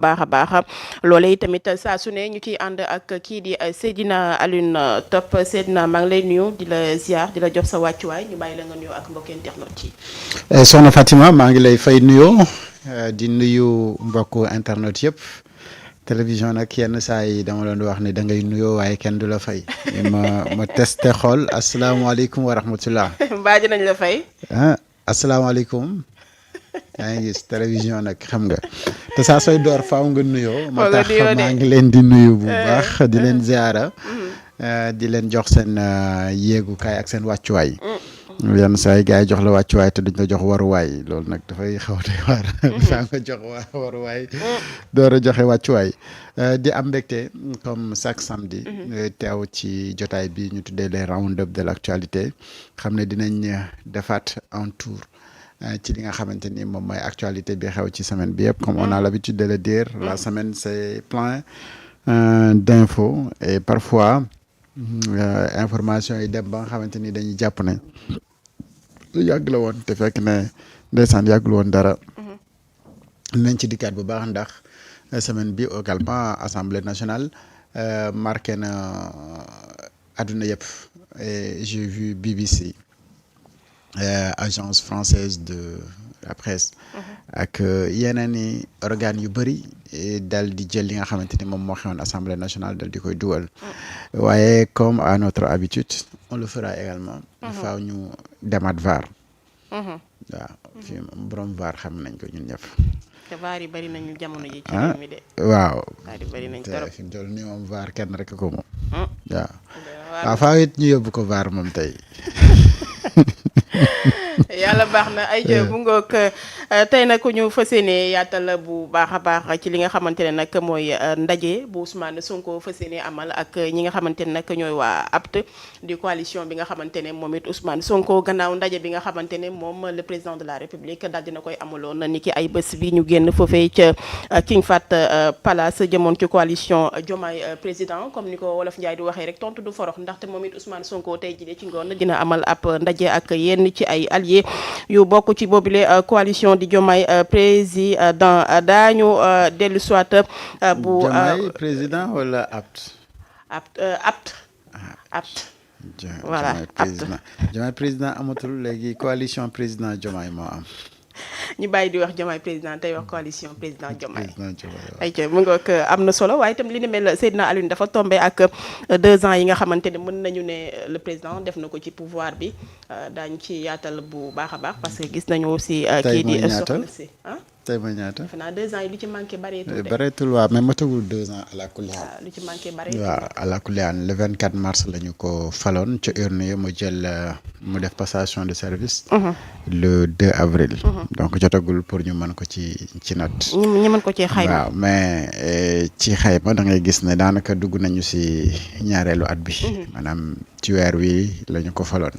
baax a baax loolee tamit saa su ne ñu ciy ànd ak kii di Seydina Alioune Top. Seydina maa ngi lay nuyu di la ziar di la jox sa wàccuwaay ñu bàyyi la nga nuyu ak mbokki internet yi. Soxna Fatima maa ngi lay fay nuyoo di nuyu mbokku internet yëpp télévision nag yenn saa yi dama doon wax ne da ngay nuyoo waaye kenn du la fay ma testé xool asalaamaaleykum wa rahmatullah. mbaa nañ la fay. asalaamaaleykum. yaa ngi gis télévision nag xam nga te saa sooy door faaw nga nuyoo. moo tax maa ngi leen di nuyu bu baax di leen ziara. di leen jox seen yéegukaay ak seen wàccuwaay. yenn saa yi gars yi jox la wàccuwaay te duñ la jox waruwaay loolu nag dafay xaw a doy waar. faa nga jox waruwaay. door a joxe wàccuwaay. di am mbégte comme chaque samedi. teew ci jotaay bi ñu tuddee les round-up de l'actualité xam ne dinañ defaat un tour. ci li nga xamante ni moom mooy actualité bi xew ci semaine bi yëpp comme on a l'habitude de le dire la semaine c'est plein d'infos et parfois information yi dem ba nga xamante ni dañuy jàpp ne lu yàgg la woon te fekk ne ndeysaan yàggul woon dara nañ ci dikkaat bu baax ndax semaine bi également Assemblée nationale marqué na àdduna yëpp et j'ai vu BBC agence française de la presse ak yeneen i organes yu bëri dal di jël li nga xamante ni moom moo xewoon assemblée nationale dal di koy dugal waaye comme à notre habitude on le fera également faaw ñu demaat VAR waaw fii borom VAR xam nañ ko ñun ñëpp te VAR yi bëri nañu jamono ji ci réew mi de waaw VAR yi bëri nañ trop fi mu toll nii moom VAR kenn rek ko moom waaw faaw it ñu yóbbu ko VAR moom tey yàlla baax na ay bu ngoog tey nag ñu fas yéene yaatal bu baax a baax ci li nga xamante ne nag mooy ndaje bu Ousmane Sonko fas yéene amal ak ñi nga xamante ne nag ñooy waa APT di coalition bi nga xamante ne moom it Ousmane Sonko gannaaw ndaje bi nga xamante ne moom le président de la République daal dina koy amaloon ni ki ay bés bi ñu génn foofee ca King Fahd Palace jëmoon ci coalition Diomaye président comme ni ko Wolof Njaay di waxee rek tontu du forox ndaxte moom it Ousmane Sonko tey jii ci ngoon dina amal ab ndaje ak yenn ci ay alliés yu bokk ci boobule coalition di Diomaye président daañu dellu soit bu Diomaye président wala APT voilà APT Diomaye président amatul léegi coalition président Diomaye moo am ñu bàyyi di wax Diomaye président tey wax coalition président Diomaye ayca mu nga ko am na solo waaye itam li ni mel Seydina Alioune dafa tombé ak 2 ans yi nga xamante ne mën nañu ne le président def na ko ci pouvoir bi daañu ci yaatal bu baax a baax parce que gis nañu aussi kii di soxna si tey mooy ñaata defe naa 2 ans yi lu ci manqué bareetul waaw mais matagul 2 ans à la kulli lu ci manqué bareetul waaw à la kulli le 24 mars la ñu ko faloon ca urne yi mu jël mu def passation de service le 2 avril donc jotagul pour ñu mën ko ci note ñu mën ko ci xayma waaw mais ci xayma da ngay gis ne daanaka dugg nañu si ñaareelu at bi maanaam ci weer wi la ñu ko faloon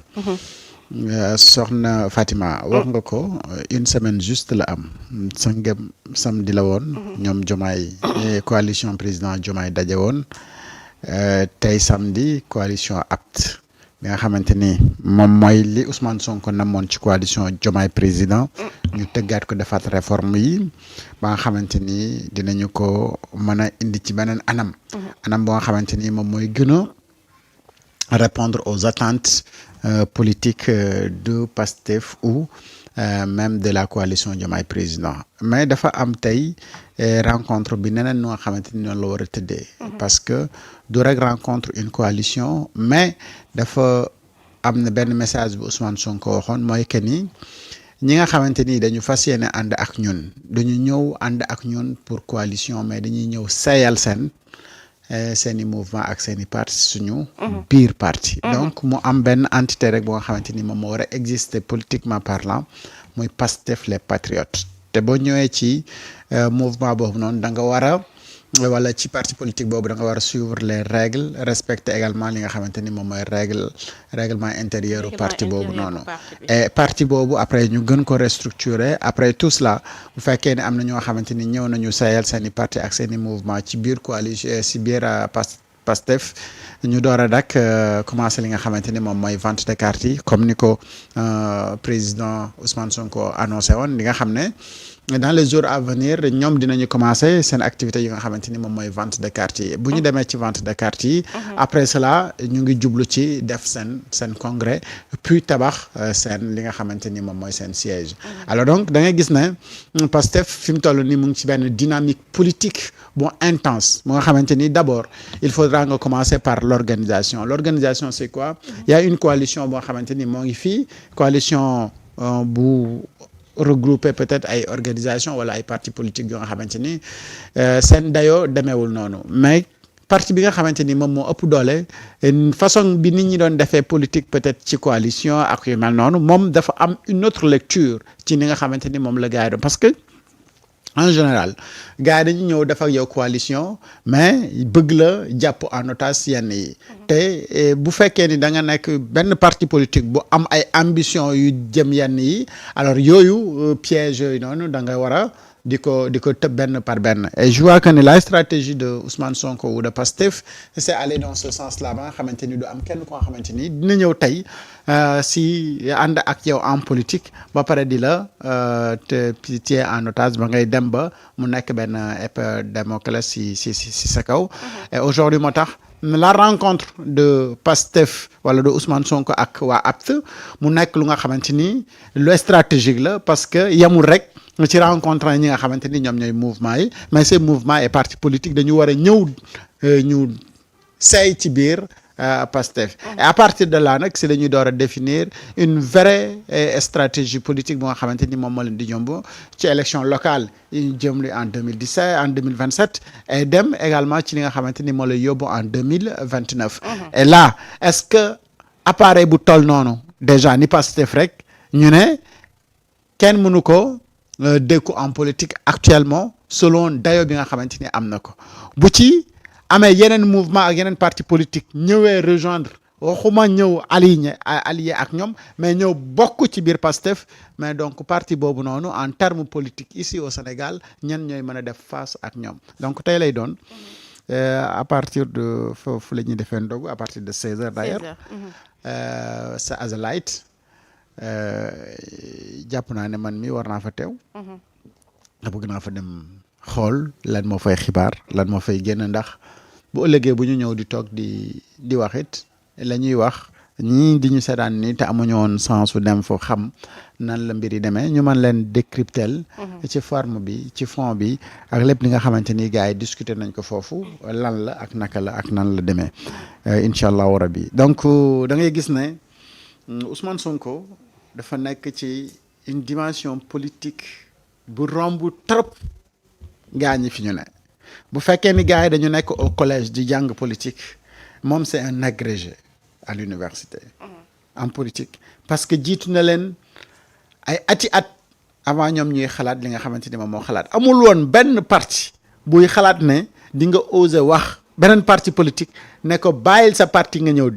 soxna Fatima wax nga ko une semaine juste la am sangam samedi la woon ñoom Diomaye coalition président Diomaye daje woon tey samedi coalition APT bi nga xamante ni moom mooy li Ousmane Sonko namoon ci coalition Diomaye président ñu tëggaat ko defaat réforme yi ba nga xamante ni dinañu ko mën a indi ci beneen anam boo nga xamante ni moom mooy gën a répondre aux attentes politiques de PASTEF ou même de la coalition Diomaye président mais dafa am tey rencontre bi neneen noo xamante ni noonu la war a tëddee parce que du rek rencontre une coalition mais dafa am na benn message bu Ousmane Sonko waxoon mooy que ni ñi nga xamante ni dañu fas yéene ànd ak ñun dañu ñëw ànd ak ñun pour coalition mais dañuy ñëw sayal seeni mouvement ak seeni parti suñu biir parti donc mu am benn entité rek boo nga xamante ni moom moo war a exister politiquement parlant muy PASTEF les patriotes te boo ñëwee ci mouvement boobu noonu da nga war a wala ci parti politique boobu da nga war a suivre les règles respecter également li nga xamante ni moom mooy règlement intérieur u parti boobu noonu et parti boobu après ñu gën ko restructurer après tout cela bu fekkee ne am na ñoo xamante ni ñëw nañu sayal seen i parti ak seen i mouvement ci biir coalition ci biir PASTEF ñu door a dak commencé li nga xamante ni moom mooy vente de cartes yi comme ni ko président Ousmane Sonko annoncé woon li nga xam ne dans les jours à venir ñoom dinañu commencer seen activité yi nga xamante ni moom mooy vente de carte yi bu ñu demee ci vente de carte yi après cela ñu ngi jublu ci def seen congrès puis tabax seen li nga xamante ni moom mooy seen siège alors donc da ngay gis ne Pastef fi mu toll nii mu ngi ci benn dynamique politique bu intense bu nga xamante ni d'abord il faudra nga commencer par l'organisation c'est quoi il y a une coalition boo xamante ni moo ngi fii coalition bu regrouper peut-être ay organisation wala ay partis politiques yoo nga xamante ni seen dayoo demeewul noonu mais parti bi nga xamante ni moom moo ëpp doole façon bi nit ñi doon defee politique peut-être ci coalition ak yu mel noonu moom dafa am une autre lecture ci ni nga xamante ni moom la gars yi doon parce que en général gars yi dañu ñëw def ak yow coalition mais bëgg la jàpp en otage yenn yi te bu fekkee ni da nga nekk benn parti politique bu am ay ambition yu jëm yenn yi alors yooyu piège yooyu noonu da nga war a di ko tëb benn par benn et je vois que ni la stratégie de Ousmane Sonko ou de Pastef c'est aller dans ce sens-là ba nga xamante ni du am kenn koo xamante ni dina ñëw tey si ànd ak yow en politique ba pare di la te téye en otage ba ngay dem ba mu nekk benn épée Damoclès si sa kaw et aujourd'hui moo tax la rencontre de Pastef wala de Ousmane Sonko ak waa APT mu nekk lu nga xamante ni lu stratégique la parce que yemul rek ci rencontre ñi nga xamante ni ñoom ñooy mouvement yi mais ces mouvements et partis politiques dañu war a ñëw ñu seey ci biir Pastef et à partir de là nag si la ñuy door a définir une vraie stratégie politique bu nga xamante ni moom moo leen di yomb ci élection locale yi jëm en 2017 en 2027 et dem également ci li nga xamante ni moo lay yóbbu en 2029 et là est-ce que appareil bu toll noonu déjà ni Pastef rek ñu ne kenn mënu ko dékku en politique actuellement selon dayo bi nga xamante ni am na ko bu ci amee yeneen mouvement ak yeneen parti politique ñëwee rejoindre waxuma ñëw allié ak ñoom mais ñëw bokk ci biir Pastef mais donc parti boobu noonu en termes politiques ici au Sénégal ñan ñooy mën a def face ak ñoom donc tey lay doon à partir de foofu la ñuy defee ndogu à partir de 16h d'ailleurs c'est as a light jàpp naa ne man mi war naa fa teew bëgg naa fa dem xool lan moo fay xibaar lan moo fay génn ndax bu ëllëgee bu ñu ñëw di toog di wax it la ñuy wax ñii di ñu seetaan ni te amuñu woon sens su dem fo xam nan la mbir yi demee ñu mën leen décrypter ci forme bi ci fond bi ak lépp li nga xamante ni gars yi discuter nañ ko foofu lan la ak naka la ak nan la demee incha allahu rabbi donc da ngay gis ne Ousmane Sonko dafa nekk ci une dimension politique bu romb trop gaa ñi fi ñu ne bu fekkee ni gars yi dañu nekk au collège di jàng politique moom c'est un agrégé à l'université en politique parce que jiitu na leen ay ati at avant ñoom ñuy xalaat li nga xamante ni moom moo xalaat amul woon benn parti buy xalaat ne di nga oser wax beneen parti politique ne ko bàyyil sa parti nga ñëw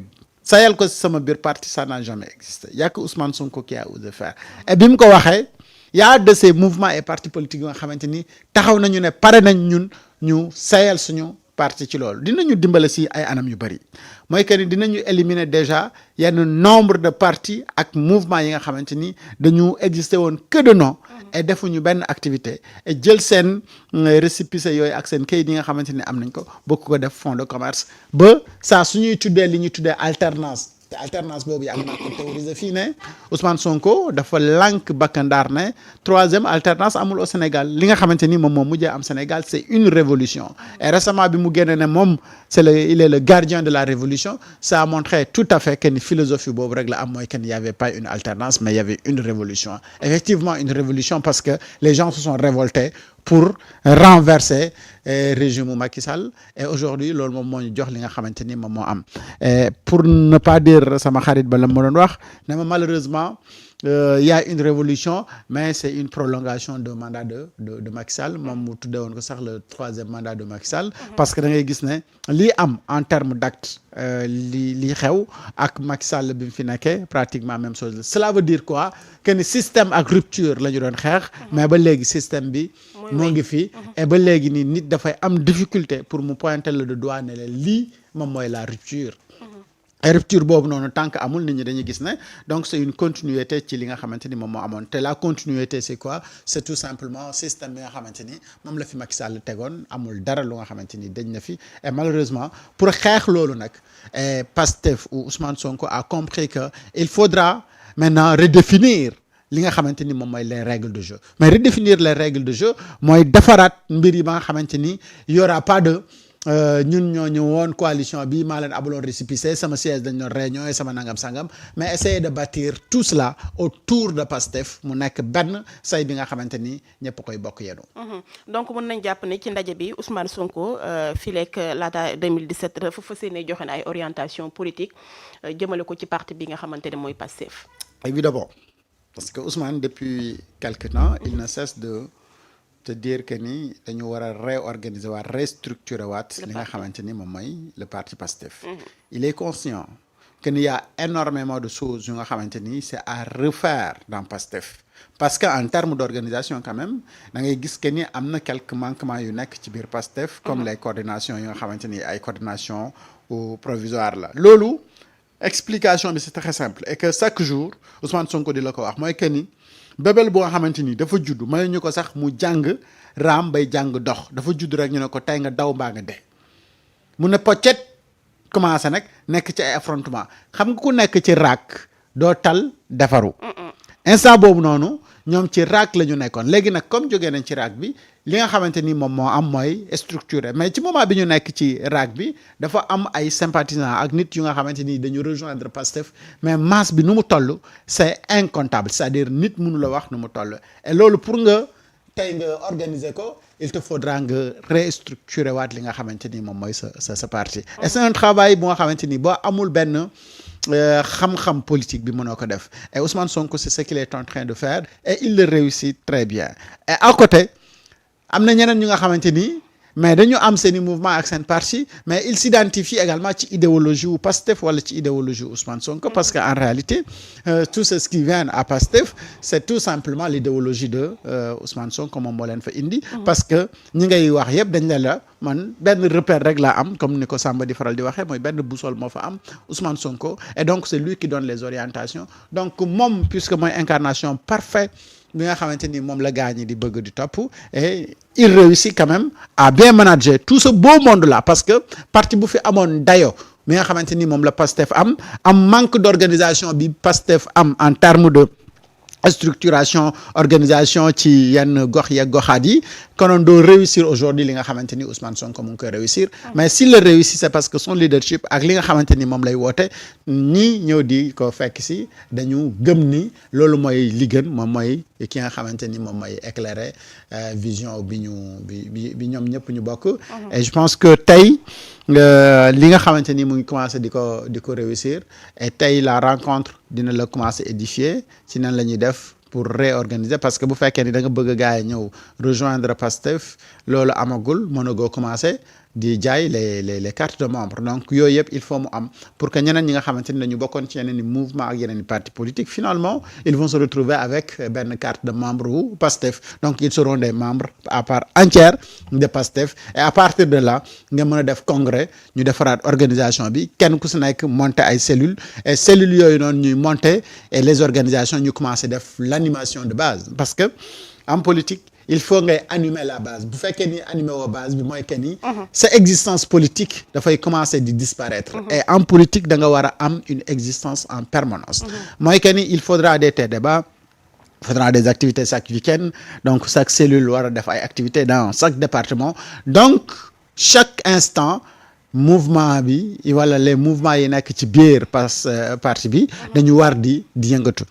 sayal ko sama biir parti ça n'a jamais existé y a que Ousmane Sonko qui a osé faire et bi mu ko waxee y a de ces mouvements et partis politiques yoo nga xamante ni taxaw nañu ne pare nañ ñun ñu sayal suñu parti ci loolu dinañu dimbale si ay anam yu bëri mooy que ni dinañu éliminer déjà yenn nombre de partis ak mouvements yi nga xamante ni dañu exister woon que de nom et defuñu benn activité et jël seen récépissé yooyu ak seen kayit yi nga xamante ni am nañ ko bokk ko def fonds de commerce ba saa suñuy tuddee li ñuy tuddee alternance te alternance boobu yàgg naa ko théoriser fii ne Ousmane Sonko dafa lànk bakkandaar ne troisième alternance amul au Sénégal li nga xamante ni moom moo mujjee am Sénégal c'est une révolution et récemment bi mu génne ne moom il est le gardien de la révolution ça a montré tout à fait que ni philosophie boobu rek la am mooy que ni y avait pas une alternance mais il y avait une révolution effectivement une révolution parce que les gens se sont révoltés pour renverser régime mu Macky Sall et aujourd'hui loolu moom moo ñu jox li nga xamante ni moom moo am et pour ne pas dire sama xarit ba la ma doon wax ne ma malheureusement il y a une révolution mais c'est une prolongation de mandat de Macky Sall moom mu tuddee woon ko sax le troisième mandat de Macky Sall parce que da ngay gis ne lii am en termes d'acte lii xew ak Macky Sall bi mu fi nekkee pratiquement même chose cela veut dire quoi que ni système ak rupture la ñu doon xeex mais ba léegi système bi moo ngi fi et ba léegi nii nit dafay am difficulté pour mu pointer le doigt ne leen lii moom mooy la rupture rupture boobu noonu tant que amul nit ñi dañuy gis ne donc c'est une continuité ci li nga xamante ni moom moo amoon te la continuité c'est quoi c'est tout simplement système bi nga xamante ni moom la fi Macky Sall tegoon amul dara lu nga xamante ni dañ na fi et malheureusement pour xeex loolu nag Pastef ou Ousmane Sonko a compris que il faudra maintenant redéfinir li nga xamante ni moom mooy les règles de jeu mais redéfinir les règles de jeu mooy defaraat mbir yi ba nga xamante ni y aura pas de ñun ñoo ñëwoon coalition bi maa leen abaloon récépissé sama siège dañ doon réunion sama nangam sangam mais essayer de bâtir tout cela autour de Pastef mu nekk benn say bi nga xamante ni ñëpp koy bokk yenu donc mën nañ jàpp ne ci ndaje bi Ousmane Sonko fileek laata 2017 dafa fas yéene joxe na ay orientation politique jëmale ko ci parti bi nga xamante ne mooy Pastef. Évidemment parce que Ousmane depuis quelque temps il ne cesse de te dire que ni dañu war a réorganiser waat restructurer waat li nga xamante ni moom mooy le parti Pastef. Il est conscient que ni y a énormément de choses yu nga xamante ni c'est à refaire dans Pastef parce que en termes d'organisation quand même da ngay gis que ni am na quelques manquements yu nekk ci biir Pastef comme les coordinations yi nga xamante ni ay coordination provisoire la loolu explication bi c'est très simple et que chaque jour Ousmane Sonko di la ko wax mooy que ni bébel boo xamante ni dafa judd may ñu ko sax mu jàng raam bay jàng dox dafa judd rek ñu ne ko tey nga daw mbaa nga dee mu ne poccet commencé nag nekk ci ay affrontement xam nga ku nekk ci raak doo tal defaru instant boobu noonu ñoom ci raak la ñu nekkoon léegi nag comme jógee nañ ci raak bi li nga xamante ni moom moo am mooy structuré mais ci moment bi ñu nekk ci raak bi dafa am ay sympathisants ak nit yu nga xamante ni dañu rejoindre Pastef mais masse bi nu mu toll c'est incontable c'est-à-dire nit mënu la wax nu mu toll et loolu pour nga tey nga organiser ko il te faudra nga restructurer waat li nga xamante ni moom mooy sa parti et c'est un travail bu nga xamante ni boo amul benn xam-xam politique bi mënoo ko def et Ousmane Sonko c'est ce qu'il est en train de faire et il le réussit très bien et à côté am na ñeneen ñu nga xamante ni mais dañu am seeni mouvement ak seen parti mais il s'identifie également ci idéologie wu Pastef wala ci idéologie Ousmane Sonko parce que en réalité tout ce qui vient à Pastef c'est tout simplement l'idéologie de Ousmane Sonko moom moo leen fa indi parce que ñi ngay wax yëpp dañ la man benn repère rek laa am comme ni ko Samba di faral di waxee mooy benn boussole moo fa am Ousmane Sonko et donc c'est lui qui donne les orientations donc moom puisque mooy incarnation parfaite bi nga xamante ni moom la gaañi di bëgg di topp et il réussit quand même à bien manager tout ce beau monde là parce que parti bu fi amoon dayo mi nga xamante ni moom la Pastef am manque d'organisation bi Pastef am en termes de structuration organisation ci yenn gox yeeg goxaat yi konoon doo réussir aujourd'hui li nga xamante ni Ousmane Sonko mu ngi koy réussir mais s'il le réussit c'est parce que son leadership ak li nga xamante ni moom lay woote ñii ñëw di ko fekk si dañu gëm ni loolu mooy li gën moom mooy ki nga xamante ni moom mooy éclairer vision bi ñoom ñëpp ñu bokk et je pense que tey li nga xamante ni mu ngi commencé di ko réussir et tey la rencontre dina la commencer édifier ci nan la ñuy def pour réorganiser parce que bu fekkee ni da nga bëgg gars yi ñëw rejoindre Pastef loolu amagul mënagoo commencer di jaay les cartes de membres donc yooyu yëpp il faut mu am pour que ñeneen ñi nga xamante ni dañu bokkoon ci yeneen i mouvement ak yeneen i partis politiques finalement ils vont se retrouver avec benn carte de membre wu Pastef donc ils seront des membres à part entière de Pastef et à partir de là nga mën a def congrès ñu defaraat organisation bi kenn ku si nekk monter ay cellules et cellules yooyu noonu ñuy monter et les organisations ñu commencer def l'animation de base parce que en politique il faut ngay animer la base bu fekkee ni animer woo base bi mooy que ni sa existence politique dafay commencer di disparaître et en politique da nga war a am une existence en permanence mooy que ni il faudra des débats il faudra des activités chaque week-end donc chaque cellule war a def ay activités dans chaque département donc chaque instant mouvement bi wala les mouvements yi nekk ci biir parti bi dañu war di yëngatu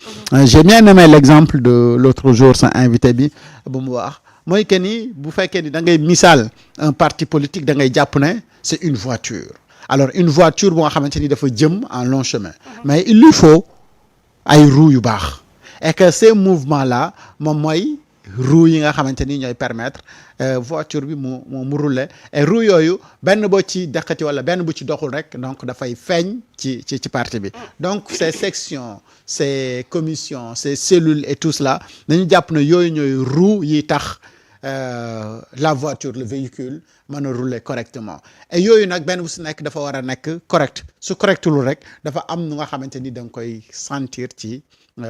j'ai bien aimé l'exemple de l'autre jour sa invité bi bu mu wax mooy que ni bu fekkee ni da ngay misaal un parti politique da ngay jàpp ne c'est une voiture alors une voiture bu nga xamante ni dafa jëm en long chemin mais il lui faut ay roues yu baax et que ces mouvements là moom mooy roues yi nga xamante ni ñooy permettre voiture bi mu rouler et roues yooyu benn boo ci deqati wala benn bu ci doxul rek donc dafay feeñ ci parti bi donc ces sections ces commissions ces cellules et tout cela dañu jàpp ne yooyu ñooy roues yi tax la voiture le véhicule mën a rouler correctement et yooyu nag benn bu si nekk dafa war a nekk correct su correctul rek dafa am nu nga xamante ni da nga koy sentir ci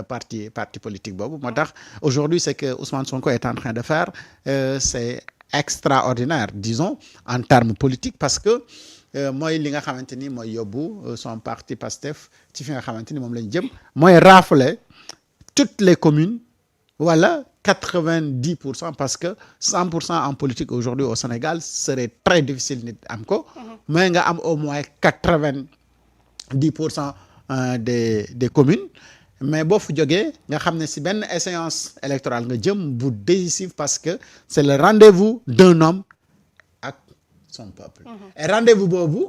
parti politique boobu moo tax aujourd'hui c'est que Ousmane Sonko est en train de faire c'est extraordinaire disons en termes politiques parce que mooy li nga xamante ni mooy yóbbu son parti Pastef ci fi nga xamante ni moom lañ jëm mooy rafler toutes les communes wala 90% parce que 100% en politique aujourd'hui au Sénégal serait très difficile nit am ko mais nga am au moins 90% des communes mais boo fu jógee nga xam ne si benn échéance électorale nga jëm bu décisif parce que c'est le rendez-vous d'un homme ak son peuple et rendez-vous boobu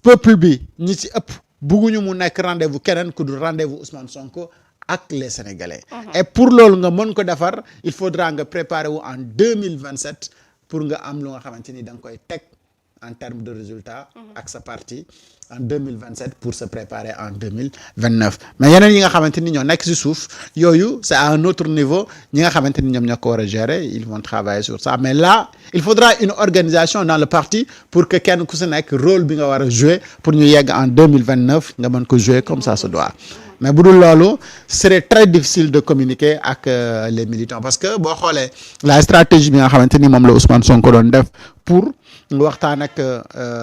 peuple bi ñi ci ëpp bugguñu mu nekk rendez-vous keneen ku dul rendez-vous Ousmane Sonko ak les Sénégalais et pour loolu nga mën ko defar il faudra nga préparer wu en 2027 pour nga am lu nga xamante ni da nga koy teg en termes de résultats ak sa parti en 2027 pour se préparer en 2029 mais yeneen yi nga xamante ni ñoo nekk ci suuf yooyu c'est à un autre niveau ñi nga xamante ni ñoom ñoo ko war a gérer ils vont travailler sur ça mais là il faudra une organisation dans le parti pour que kenn ku si nekk rôle bi nga war a jouer pour ñu yegg en 2029 nga mën ko jouer comme ça se doit mais bu dul loolu ce serait très difficile de communiquer ak les militants parce que boo xoolee la stratégie bi nga xamante ni moom la Ousmane Sonko doon def pour waxtaan ak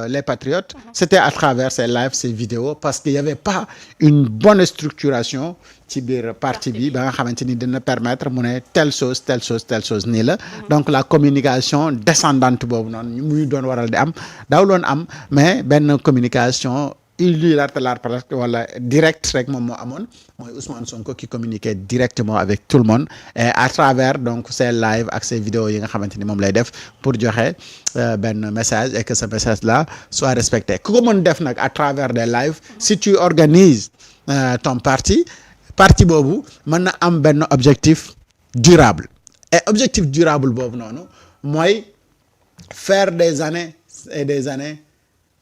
les patriotes c'était à travers ces lives ces vidéos parce qu'il y avait pas une bonne structuration ci biir parti bi ba nga xamante ni dina permettre mu ne telle chose nii la donc la communication descendante boobu noonu muy doon waral di am daawuloon am mais benn communication unilatérale presque wala direct rek moom moo amoon mooy Ousmane Sonko qui communiquait directement avec tout le monde et à travers donc ces lives ak ces vidéos yi nga xamante ni moom lay def pour joxe benn message et que ce message là soit respecté ku ko mën def nag à travers des lives si tu organises ton parti boobu mën na am benn objectif durable et objectif durable boobu noonu mooy faire des années et des années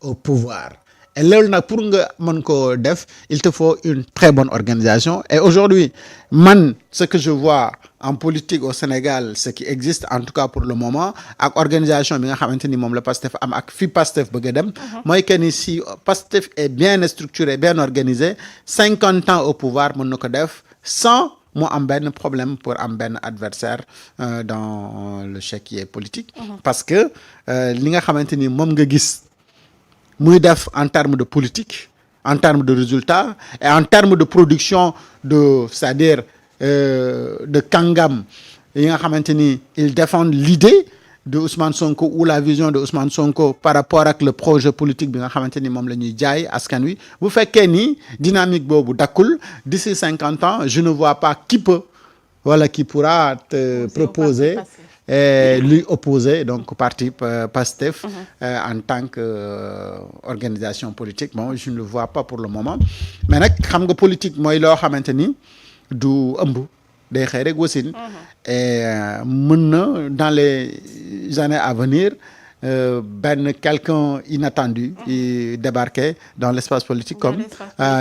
au pouvoir et loolu nag pour nga mën ko def il te faut une très bonne organisation et aujourd'hui man ce que je vois en politique au Sénégal ce qui existe en tout cas pour le moment ak organisation bi nga xamante ni moom la Pastef am ak fi Pastef bëgg a dem mooy que ni si Pastef est bien structuré bien organisé 50 ans au pouvoir mën na ko def sans mu am benn problème pour am benn adversaire dans le chéquier politique parce que li nga xamante ni moom nga gis muy def en termes de politique en termes de résultats et en termes de production de c'est-à-dire de kàngam yi nga xamante ni ils défendent l'idée de Ousmane Sonko ou la vision de Ousmane Sonko par rapport ak le projet politique bi nga xamante ni moom la ñuy jaay askan wi bu fekkee ni dynamique boobu dakkul d'ici 50 ans je ne vois pas qui peut wala qui pourra te proposer et lui opposer donc parti Pastef en tant que organisation politique bon je ne le vois pas pour le moment mais nag xam nga politique mooy loo xamante ni du ëmb day xëy rek wasin et mën na dans les années à venir benn quelqu'un inattendu débarquer dans l'espace politique comme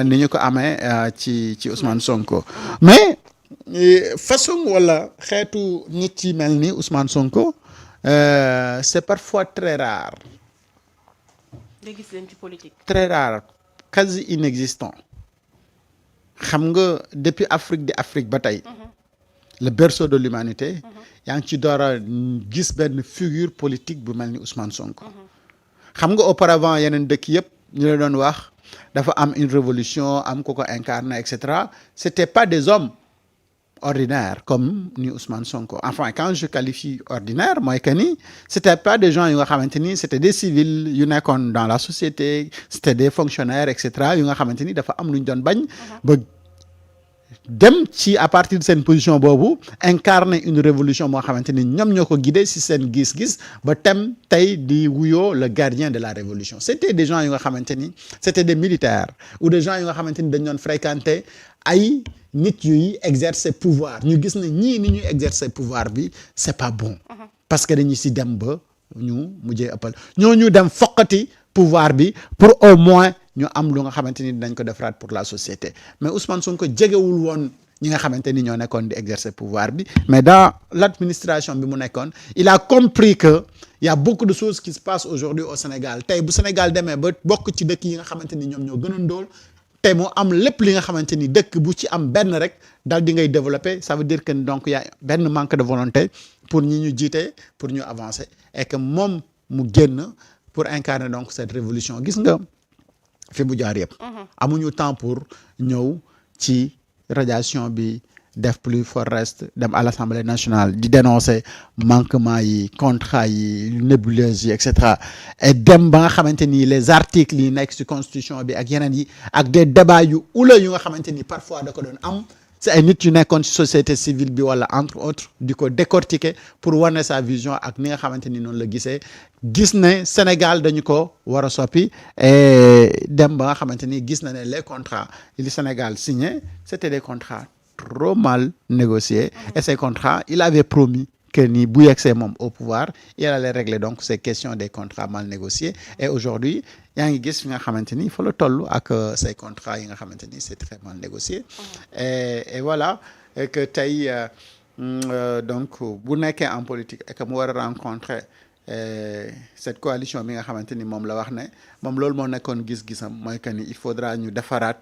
ni ñu ko amee ci Ousmane Sonko mais façon wala xeetu nit yi mel ni Ousmane Sonko c'est parfois très rare très rare quasi inexistant xam nga depuis Afrique di Afrique ba tey le berceau de l'humanité yaa ngi ci door a gis benn figure politique bu mel ni Ousmane Sonko xam nga auparavant yeneen dëkk yëpp ñu la doon wax dafa am une révolution am ko incarné et cetera c'était pas des hommes ordinaires comme ni Ousmane Sonko enfin quand je qualifie ordinaire mooy que ni c'était pas des gens yu nga xamante ni c'était des civils yu nekkoon dans la société c'était des fonctionnaires et cetera yu nga xamante ni dafa am lu ñu doon bañ ba dem ci à partir de seen position boobu incarner une révolution moo xamante ni ñoom ñoo ko guidé si seen gis-gis ba tey di wuyoo le gardien de la révolution c'était des gens yu nga xamante ni c'était des militaires ou des gens yu nga xamante ni dañ doon fréquenter ay nit yuy exercer pouvoir ñu gis ne ñii ni ñuy exercer pouvoir bi c'est pas bon parce que dañu si dem ba ñu mujjee ëppal ñooñu dem foqati pouvoir bi pour au moins ñu am lu nga xamante ni dañ ko defaraat pour la société mais Ousmane Sonko jegewul woon ñi nga xamante ni ñoo nekkoon di exercer pouvoir bi mais dans l'administration bi mu nekkoon il a compris que il y a beaucoup de choses qui se passent aujourd'hui au Sénégal tey bu Sénégal demee ba bokk ci dëkk yi nga xamante ni ñoom ñoo gën a ndóol tey mu am lépp li nga xamante ni dëkk bu ci am benn rek daal di ngay développer ça veut dire que donc il y a benn manque de volonté pour ñi ñu jiite pour ñu avancer et que moom mu génn pour incarner donc cette révolution gis nga fi mu jaar yëpp. amuñu temps pour ñëw ci radiation bi def plus fort reste dem à l'Assemblée nationale di dénoncer manquement yi contrat yi nébuleuses yi et cetera et dem ba nga xamante ni les articles yi nekk ci constitution bi ak yeneen yi ak des débats yu houleux yu nga xamante ni parfois da ko doon am ci ay nit yu nekkoon ci société civile bi wala entre autres di ko décortiquer pour wane sa vision ak ni nga xamante ni noonu la gisee gis ne Sénégal dañu ko war a soppi et dem ba nga xamante ni gis na ne les contrats li Sénégal signé c'était des contrats trop mal négociés et ces contrats il avait promis que ni bu yegsee moom au pouvoir il allait régler donc ces questions des contrats mal négociés et aujourd'hui yaa ngi gis fi nga xamante ni fa la toll ak ces contrats yi nga xamante ni c'est très mal négocié et voilà et que tey donc bu nekkee en politique et que mu war a rencontrer cette coalition bi nga xamante ni moom la wax ne moom loolu moo nekkoon gis-gisam mooy que ni il faudra ñu defaraat